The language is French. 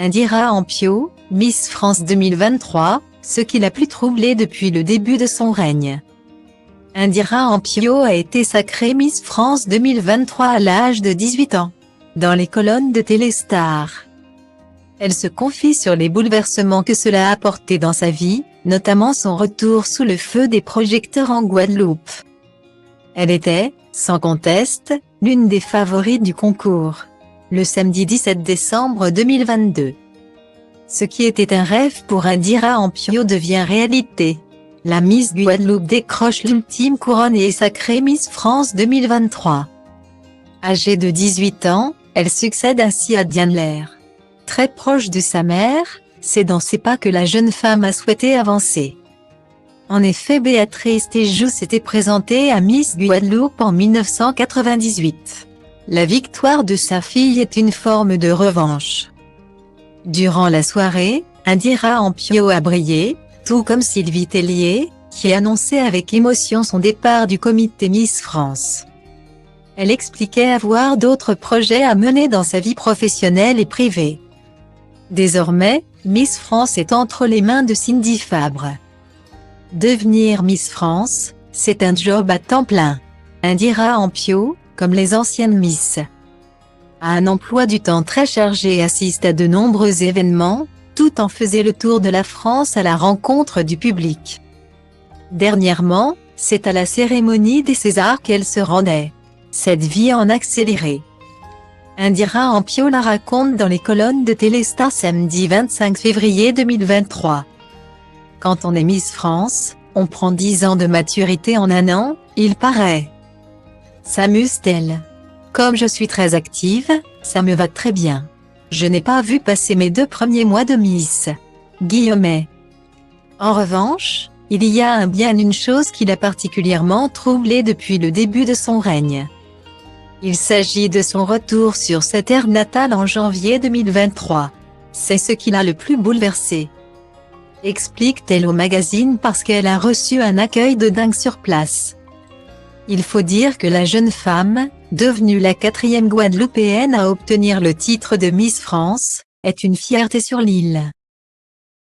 Indira Ampio, Miss France 2023, ce qui l'a plus troublée depuis le début de son règne. Indira Ampio a été sacrée Miss France 2023 à l'âge de 18 ans, dans les colonnes de Téléstar. Elle se confie sur les bouleversements que cela a apporté dans sa vie, notamment son retour sous le feu des projecteurs en Guadeloupe. Elle était, sans conteste, l'une des favorites du concours, le samedi 17 décembre 2022. Ce qui était un rêve pour Indira Ampio devient réalité. La Miss Guadeloupe décroche l'ultime couronne et est sacrée Miss France 2023. Âgée de 18 ans, elle succède ainsi à Diane Lair. Très proche de sa mère, c'est dans ses pas que la jeune femme a souhaité avancer. En effet, Béatrice Téjou s'était présentée à Miss Guadeloupe en 1998. La victoire de sa fille est une forme de revanche. Durant la soirée, Indira Ampio a brillé, tout comme Sylvie Tellier, qui annonçait avec émotion son départ du comité Miss France. Elle expliquait avoir d'autres projets à mener dans sa vie professionnelle et privée. Désormais, Miss France est entre les mains de Cindy Fabre. Devenir Miss France, c'est un job à temps plein. Indira Ampio, comme les anciennes Miss, a un emploi du temps très chargé et assiste à de nombreux événements, tout en faisant le tour de la France à la rencontre du public. Dernièrement, c'est à la cérémonie des Césars qu'elle se rendait. Cette vie en accéléré. Indira Ampio la raconte dans les colonnes de Téléstar samedi 25 février 2023. Quand on est Miss France, on prend 10 ans de maturité en un an, il paraît. S'amuse-t-elle? Comme je suis très active, ça me va très bien. Je n'ai pas vu passer mes 2 premiers mois de Miss. Guillemets. En revanche, il y a bien une chose qui l'a particulièrement troublée depuis le début de son règne. Il s'agit de son retour sur sa terre natale en janvier 2023. C'est ce qui l'a le plus bouleversée. Explique-t-elle au magazine parce qu'elle a reçu un accueil de dingue sur place. Il faut dire que la jeune femme, devenue la 4e Guadeloupéenne à obtenir le titre de Miss France, est une fierté sur l'île.